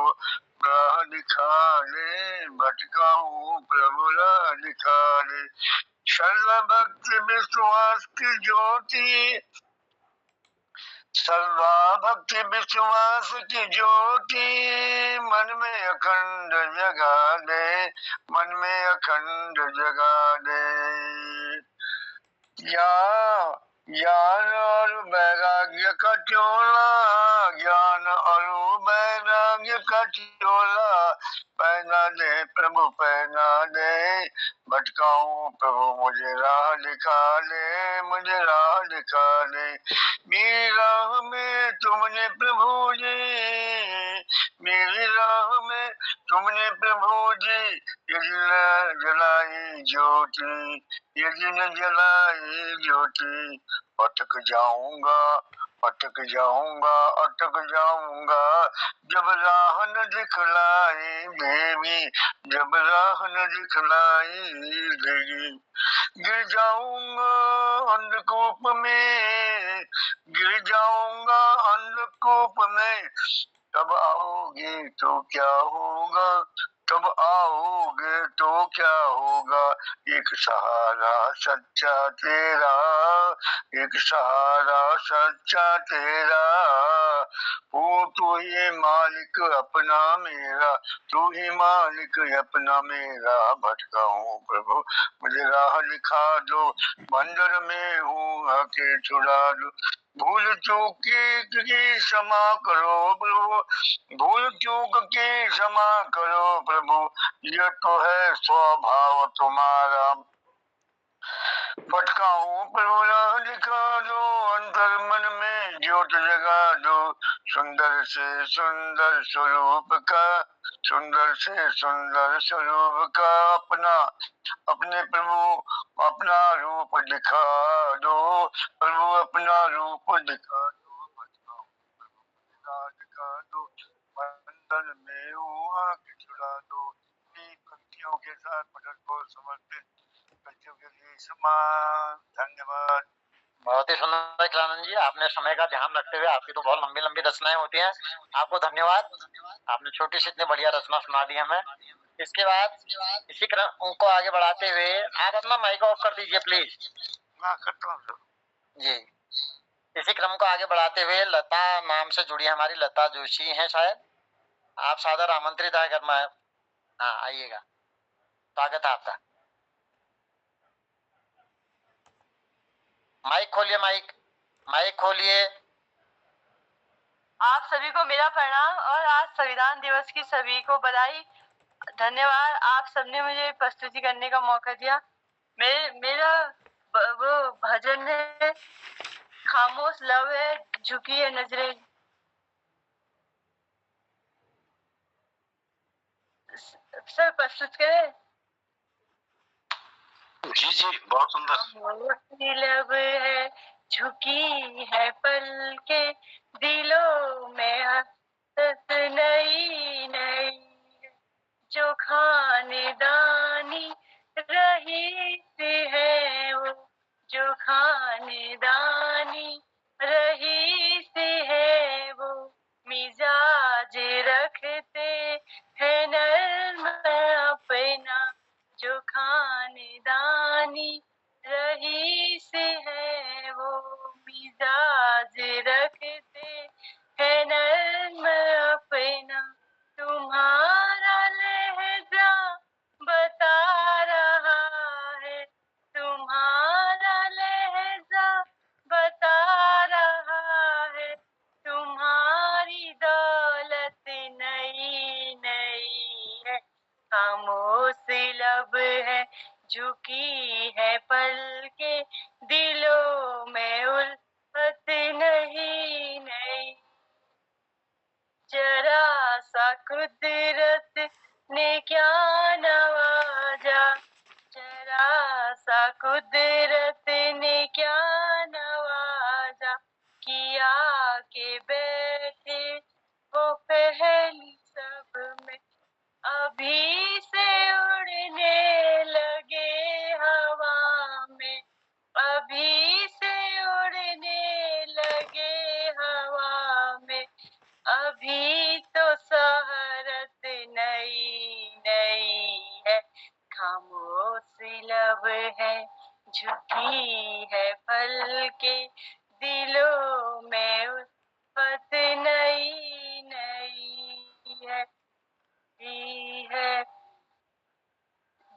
राह दिखा ले। भटका हूँ प्रभु, राह दिखा ले। श्रद्धा भक्ति विश्वास की ज्योति, श्रद्धा भक्ति विश्वास की ज्योति मन में अखंड जगा दे, मन में अखंड जगा दे। ज्ञान और वैराग्य का चोला, ज्ञान और वैराग्य का चोला पहना दे प्रभु, पहना दे। भटका हूँ प्रभु, मुझे राह दिखा ले, मुझे राह दिखा ले। मेरी राह में तुमने प्रभु जी, मेरी राह में तुमने प्रभु जी यदि न जलाई ज्योति, यदि न जलाई ज्योति, अटक जाऊंगा, अटक जाऊंगा, अटक जाऊंगा। जब राह न दिखलाई देवी, जब राह न दिखलाई देवी, गिर जाऊंगा अंधकूप में, गिर जाऊंगा अंधकूप में। तब आओगे तो क्या होगा, तब आओगे तो क्या होगा। एक सहारा सच्चा तेरा, एक सहारा सच्चा तेरा। तू ही मालिक अपना मेरा, तू ही मालिक अपना मेरा। भटका हूँ प्रभु, मुझे राह दिखा दो, बंदर में हूँ आके छुड़ा दो। भूल चूक की क्षमा करो प्रभु, भूल चूक की क्षमा करो प्रभु, ये तो है स्वभाव तुम्हारा। भटका हूँ प्रभु, राह दिखा दो, अंतर मन में ज्योत जगा दो। सुंदर से सुंदर स्वरूप का, सुंदर से सुंदर स्वरूप का अपना, अपने प्रभु अपना रूप दिखा दो, प्रभु अपना रूप दिखा दो। भटका हूँ प्रभु, राह दिखा दो, बंधन में हूँ आके छुड़ा दो। पंक्तियों के साथ पठन को समर्पित बच्चों के लिए समान। धन्यवाद। बहुत ही सुंदर खिलानंद जी, आपने समय का ध्यान रखते हुए, आपकी तो बहुत लंबी लंबी रचनाएं होती हैं, आपको धन्यवाद। आपने छोटी सी इतनी बढ़िया रचना सुना दी हमें। इसके बाद इसी क्रम को आगे बढ़ाते हुए आप अपना माइक ऑफ कर दीजिए प्लीज। जी, इसी क्रम को आगे बढ़ाते हुए लता नाम से जुड़ी हमारी लता जोशी हैं शायद, आप सादर आमंत्रित है। अगर मैं हाँ आइएगा, स्वागत है आपका। माइक खोलिए, माइक खोलिए। आप सभी को मेरा प्रणाम और आज संविधान दिवस की सभी को बधाई। धन्यवाद, आप सबने मुझे प्रस्तुति करने का मौका दिया। मेरा वो भजन है, खामोश लव है, झुकी है नजरें। सर प्रस्तुत करें? जी जी, बहुत सुंदर। खामोश लब है, झुकी है पल के, दिलों में हसरत नई नई, जो खानेदानी रही सी है वो, जो खानेदानी रही सी है वो, मिजाज रखते हैं नर्म अपना, जो खानेदानी रही सी है वो, मिजाज रखते हैं नर्म अपना, तुम्हारा लहजा बता रहा है, तुम्हारा लहजा बता रहा है, तुम्हारी दौलत नई नई है, खामोश लब है, झुकी है पल के, दिलों में उल्फत नहीं नई, जरा सा कुदरत ने क्या नवाजा, जरा सा कुदरत ने क्या नवाजा, किया के बैठे वो पहली सब में, अभी से उड़ने लगे हवा में, अभी से उड़ने लगे हवा में, अभी तो शहरत नई नई है, खामोश लब है, झुकी है पल के, दिलों में उल्फत नई नई है,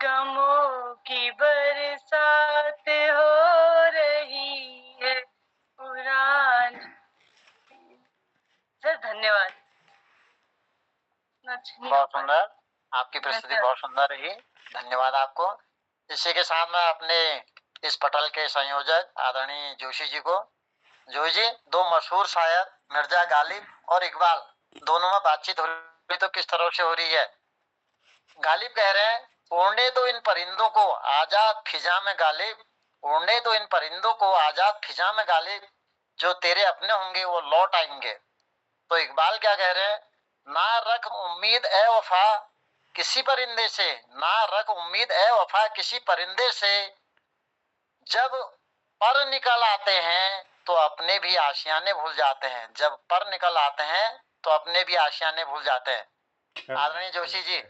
गमों की बरसात हो रही है, पुरानी। सर धन्यवाद। बहुत सुंदर, आपकी प्रस्तुति बहुत सुंदर रही, धन्यवाद आपको। इसी के साथ में अपने इस पटल के संयोजक आदरणीय जोशी जी को। जोशी जी, दो मशहूर शायर मिर्जा गालिब और इकबाल दोनों में बातचीत हो रही, तो किस तरह से हो रही है? गालिब कह रहे हैं, उड़ने दो इन परिंदों को आजाद फिजा में गालिब, उड़ने दो इन परिंदों को आजाद फिजा में गालिब, जो तेरे अपने होंगे वो लौट आएंगे। तो इकबाल क्या कह रहे हैं, ना रख उम्मीद ए वफा किसी परिंदे से, ना रख उम्मीद ए वफा किसी परिंदे से, जब पर निकल आते हैं तो अपने भी आशियाने भूल जाते हैं, जब पर निकल आते हैं तो अपने भी आशियाने भूल जाते हैं। आदरणीय जोशी जी,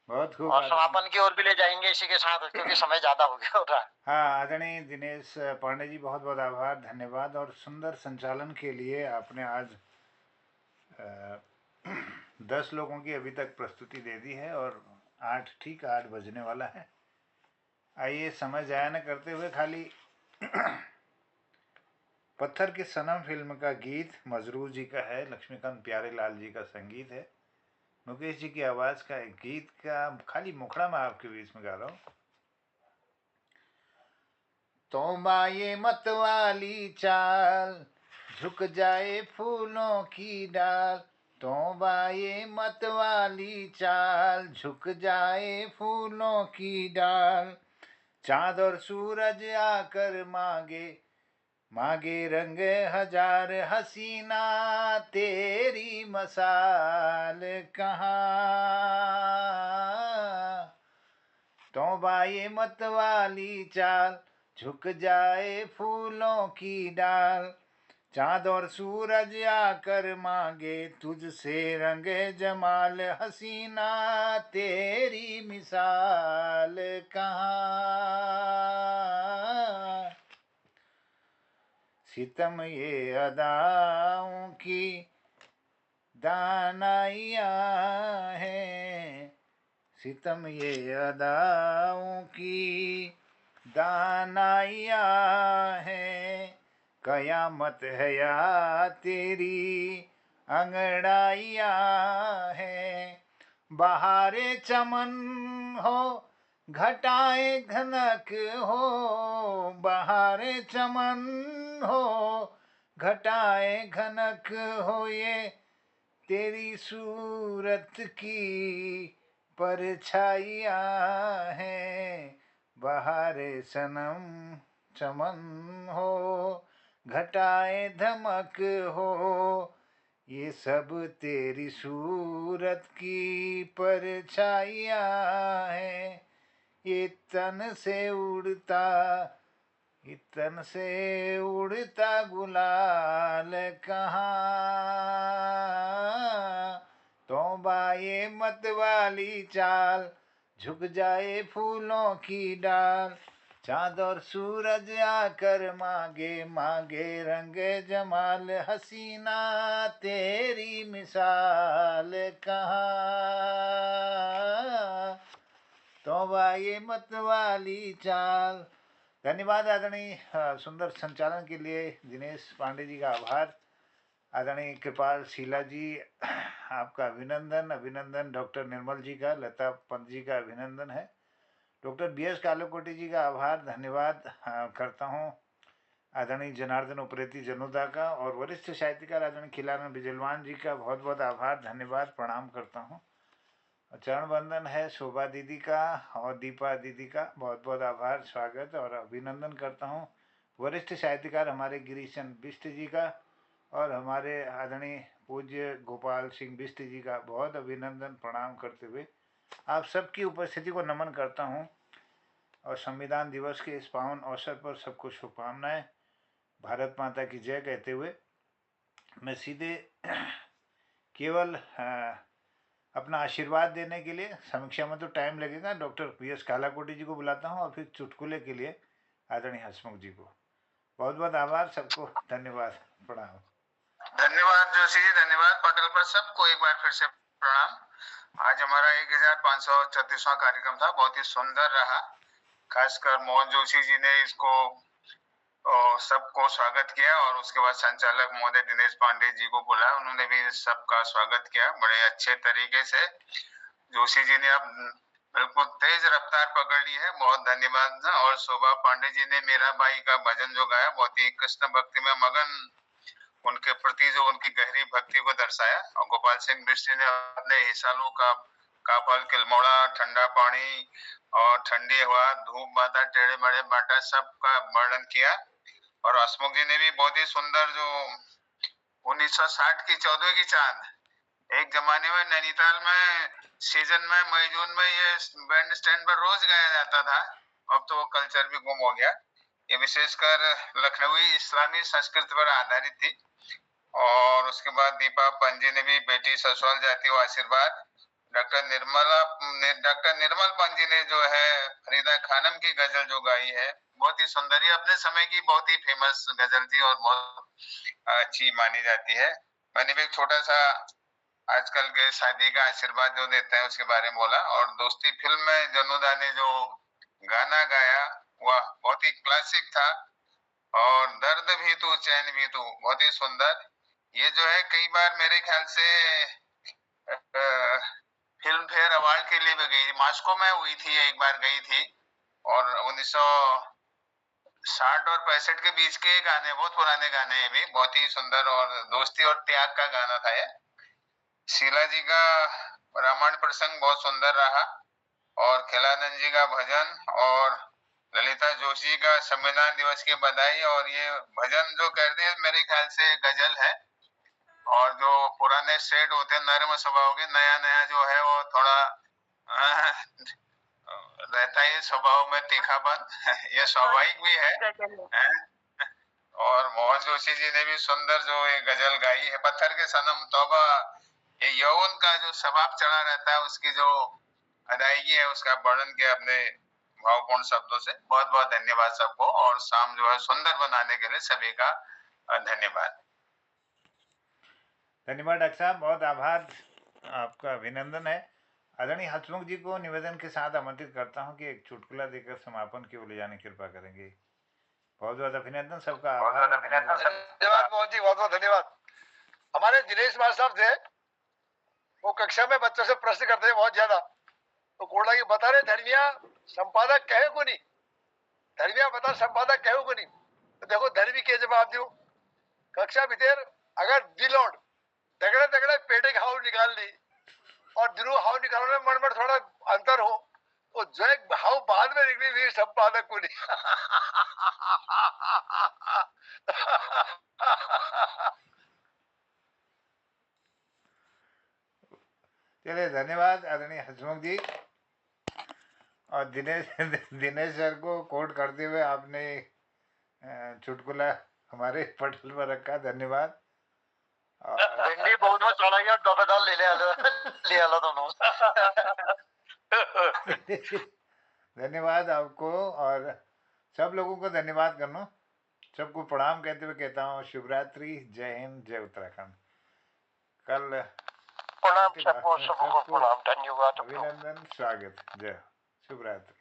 बहुत खूब। और समापन की ओर भी ले जाएंगे इसी के साथ, क्योंकि समय ज्यादा हो गया हो रहा है। हाँ, आदरणीय दिनेश पांडे जी, बहुत बहुत आभार, धन्यवाद। और सुंदर संचालन के लिए आपने आज 10 लोगों की अभी तक प्रस्तुति दे दी है और 8 बजने वाला है। आइए समय जाया न करते हुए खाली पत्थर की सनम फिल्म का गीत मजरूर जी का है, लक्ष्मीकांत प्यारेलाल जी का संगीत है, मुकेश जी की आवाज का एक गीत का खाली मुखड़ा मैं आपके बीच में गा रहा हूँ। तोबा ये मत वाली चाल, झुक जाए फूलों की डाल, तोबा ये मत वाली चाल, झुक जाए फूलों की डाल, चाँद और सूरज आकर मांगे मांगे रंग हजार, हसीना तेरी मसाल कहाँ, तौबा ये मत वाली चाल, झुक जाए फूलों की डाल, चाँद और सूरज आकर मांगे तुझसे रंग जमाल, हसीना तेरी मिसाल कहाँ, सितम ये अदाओं की दानाइयाँ हैं, सितम ये अदाओं की दानाइयाँ हैं, कयामत है या तेरी अंगड़ाइया है। बहारे चमन हो घटाएं घनक हो, बहारे चमन हो घटाएं घनक हो, ये तेरी सूरत की परछाइया है। बहारे सनम चमन हो घटाए धमक हो, ये सब तेरी सूरत की परछाइया है। ये तन से उड़ता, ये तन से उड़ता गुलाल कहाँ, तौबा ये मत वाली चाल, झुक जाए फूलों की डाल। चाँद और सूरज आकर मांगे मांगे रंग जमाल, हसीना तेरी मिसाल कहाँ, तौबा ये मत वाली चाल। धन्यवाद आदरणीय सुंदर संचालन के लिए दिनेश पांडे जी का आभार। आदरणीय कृपाल शीला जी आपका अभिनंदन। अभिनंदन डॉक्टर निर्मल जी का, लता पंत जी का अभिनंदन है। डॉक्टर BS कालोकोटी जी का आभार धन्यवाद करता हूँ। आदरणीय जनार्दन उप्रेती जनुदा का और वरिष्ठ साहित्यकार आदरणीय खिलारन बिजलवान जी का बहुत बहुत आभार धन्यवाद प्रणाम करता हूँ। चरण वंदन है शोभा दीदी का और दीपा दीदी का, बहुत बहुत आभार स्वागत और अभिनंदन करता हूँ। वरिष्ठ साहित्यकार हमारे गिरीशन बिष्ट जी का और हमारे आदरणीय पूज्य गोपाल सिंह बिष्ट जी का बहुत अभिनंदन प्रणाम करते हुए आप सबकी उपस्थिति को नमन करता हूँ और संविधान दिवस के इस पावन अवसर पर सबको शुभकामनाएं, भारत माता की जय कहते हुए मैं सीधे केवल अपना आशीर्वाद देने के लिए, समीक्षा में तो टाइम लगेगा, डॉक्टर BS कालाकोटी जी को बुलाता हूँ और फिर चुटकुले के लिए आदरणीय हसमुख जी को। बहुत बहुत आभार, सबको धन्यवाद प्रणाम। धन्यवाद जोशी जी, धन्यवाद पटेल पर, सबको एक बार फिर से प्रणाम। आज हमारा 1534वां कार्यक्रम था, बहुत ही सुंदर रहा। खासकर मोहन जोशी जी ने इसको सबको स्वागत किया और उसके बाद संचालक महोदय दिनेश पांडे जी को बुलाया, उन्होंने भी सबका स्वागत किया बड़े अच्छे तरीके से। जोशी जी ने अब बिल्कुल तेज रफ्तार पकड़ ली है, बहुत धन्यवाद। और शोभा पांडे जी ने मेरा भाई का भजन जो गाया, बहुत ही कृष्ण भक्ति में मगन, उनके प्रति जो उनकी गहरी भक्ति को दर्शाया। और गोपाल सिंह बिष्ट ने अपने हिसालों का फल किलमोड़ा, ठंडा पानी और ठंडी हवा, धूप बाता, टेढ़े मेढ़े बाटा, सबका वर्णन किया। और हसमुख जी ने भी बहुत ही सुंदर जो 1960 की 14 की चांद, एक जमाने में नैनीताल में सीजन में मई जून में ये बैंड स्टैंड पर रोज गाया जाता था, अब तो वो कल्चर भी गुम हो गया। ये विशेषकर लखनवी इस्लामी संस्कृति पर आधारित थी। और उसके बाद दीपा पंजी ने भी बेटी ससुराल जाती हो आशीर्वाद। डॉक्टर निर्मल पंजी ने जो है फरीदा खानम की गजल जो गाई है, बहुत ही सुंदर, ये अपने समय की बहुत ही फेमस गजल थी और बहुत अच्छी मानी जाती है। मैंने भी छोटा सा आजकल के शादी का आशीर्वाद जो देते हैं उसके बारे में बोला। और दोस्ती फिल्म में जनुदा ने जो गाना गाया वह बहुत ही क्लासिक था। और दर्द भी तू चैन भी तू, बहुत ही सुंदर। ये जो है कई बार मेरे ख्याल से फिल्म फेयर अवार्ड के लिए भी गई, मॉस्को में हुई थी, एक बार गई थी। और 1960 और 65 के बीच के गाने, बहुत पुराने गाने हैं भी, बहुत ही सुंदर। और दोस्ती और त्याग का गाना था ये। शीला जी का रामायण प्रसंग बहुत सुंदर रहा। और खिलानंद जी का भजन और ललिता जोशी का संविधान दिवस की बधाई। और ये भजन जो कहते हैं मेरे ख्याल से गजल है। और जो पुराने सेट होते हैं नर्म स्वभाव के, नया नया जो है वो थोड़ा रहता है स्वभाव में तीखापन ये स्वाभाविक भी है। और मोहन जोशी जी ने भी सुंदर जो ये गजल गाई है, पत्थर के सनम, तौबा, ये यौवन का जो स्वभाव चढ़ा रहता है उसकी जो अदायगी है उसका वर्णन किया अपने भावपूर्ण शब्दों से। बहुत बहुत धन्यवाद सबको। और शाम जो है सुंदर बनाने के लिए सभी का धन्यवाद। धन्यवाद डॉक्टर साहब, बहुत आभार, आपका अभिनंदन है। आदरणीय हसमुख जी को निवेदन के साथ आमंत्रित करता हूं कि एक चुटकुला देकर समापन की ओर ले जाने की कृपा करेंगे। बहुत बहुत अभिनंदन, सबका आभार। धन्यवाद मोहन जी, बहुत बहुत धन्यवाद। हमारे दिनेश मास्टर साहब थे, वो कक्षा में बच्चों से प्रश्न करते हैं बहुत ज्यादा, तो कोड़ा की बता रहे धर्मिया संपादक कहे को नहीं, धर्मिया बता संपादक कहे को नहीं, तो देखो धर्मी के जवाब दो कक्षा भीतर अगर दिलोड दगड़े दगड़े पेटे हाव निकाल ली और दिनों हाव निकालने में मन में थोड़ा अंतर हो तो जो एक हाव बाद में निकली वीर संपादक को नहीं। चलिए धन्यवाद आदरणीय हसमुख जी। और दिनेश सर को कोट करते हुए आपने चुटकुला हमारे पटल पर रखा, धन्यवाद। भिंडी बहुत में चढ़ा गया, डबेदार ले आला दोनों। धन्यवाद आपको और सब लोगों को धन्यवाद करना, सबको प्रणाम कहते हुए कहता हूँ शुभ रात्रि, जय हिंद, जय उत्तराखंड। कल प्रणाम सबको, सबको प्रणाम, धन्यवाद, अभिनंदन, स्वागत, जय, शुभ रात्रि।